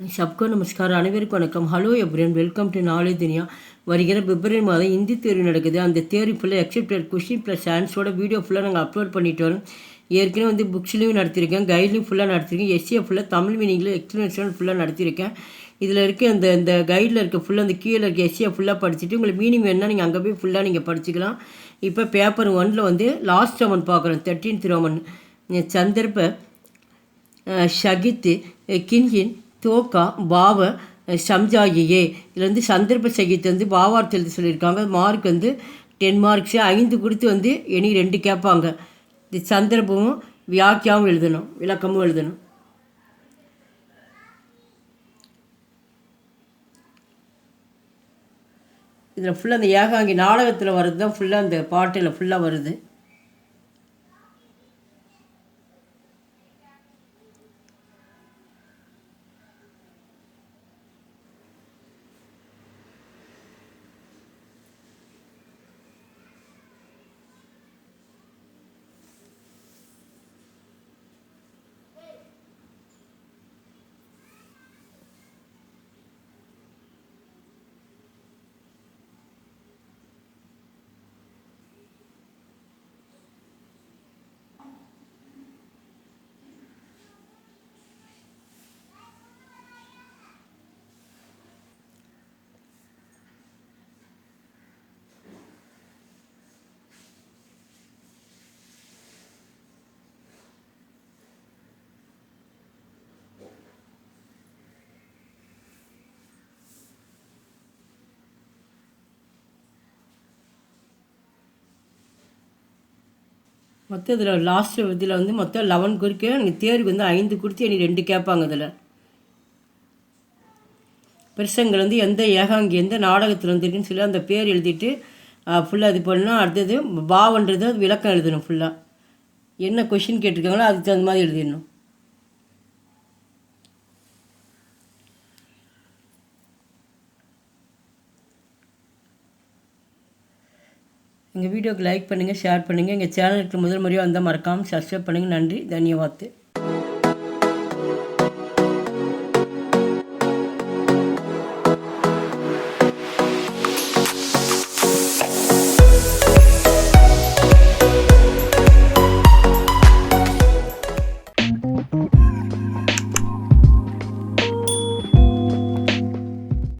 सबको नमस्कार அனைவருக்கும் வணக்கம். Hello everyone, welcome to knowledge Duniya. வருகிற பிப்ரவரி மாதம் ஹிந்தி தேர்வு நடக்குது. அந்த தேர்வு ஃபுல்லாக எக்ஸப்டட் கொஸ்டின் ப்ளஸ் ஆன்சரோட வீடியோ ஃபுல்லாக நாங்கள் அப்லோட் பண்ணிட்டு வரோம். ஏற்கனவே வந்து புக்ஸ்லையும் நடத்தியிருக்கேன், கைட்லையும் ஃபுல்லாக நடத்திருக்கேன், எஸ்சியை ஃபுல்லாக தமிழ் மீனிங்கில் எக்ஸ்பிளனேஷன் ஃபுல்லாக நடத்தியிருக்கேன். இதில் இருக்க இந்த கைடில் இருக்க ஃபுல்லாக அந்த கீழே இருக்க எஸ்சியை ஃபுல்லாக படிச்சுட்டு உங்களுக்கு மீனிங் வேணுன்னா நீங்கள் அங்கே போய் ஃபுல்லாக நீங்கள் படிச்சுக்கலாம். இப்போ பேப்பர் 1 வந்து லாஸ்ட் ரோமன் பார்க்குறோம், 13th ரோமன். சந்தர்ப்ப ஷகித் கின்ஹின் தோக்கா பாவ சம்ஜாயியே. இதில் வந்து சந்தர்ப்ப சகித்து வந்து பாவார்த்தை எழுதி சொல்லியிருக்காங்க. மார்க் வந்து 10 மார்க்ஸு, 5 கொடுத்து வந்து இனி 2 கேட்பாங்க. இது சந்தர்ப்பமும் வியாக்கியாவும் எழுதணும், விளக்கமும் எழுதணும். இதில் ஃபுல்லாக அந்த ஏகாங்கி நாடகத்தில் வர்றது தான் ஃபுல்லாக அந்த பாட்டில் ஃபுல்லாக வருது. மொத்தம் இதில் லாஸ்ட் இதில் வந்து மொத்தம் 11 குறிக்க நீங்கள் தேர்வுக்கு வந்து 5 கொடுத்து இனி 2 கேட்பாங்க. இதில் பெருசங்கள் வந்து எந்த ஏகாங்கி எந்த நாடகத்தில் வந்துருக்குன்னு சொல்லி அந்த பேர் எழுதிட்டு ஃபுல்லாக இது பண்ணால் அடுத்தது பாவன்றது அது விளக்கம் எழுதணும். ஃபுல்லாக என்ன கொஷின் கேட்டிருக்காங்களோ அதுக்கு தகுந்த மாதிரி எழுதிடணும். எங்கள் வீடியோக்கு லைக் பண்ணுங்கள், ஷேர் பண்ணுங்கள். எங்கள் சேனலுக்கு முதல் முறையாக வந்தால் மறக்காமல் சப்ஸ்கிரைப் பண்ணுங்கள். நன்றி, தன்யவாத்.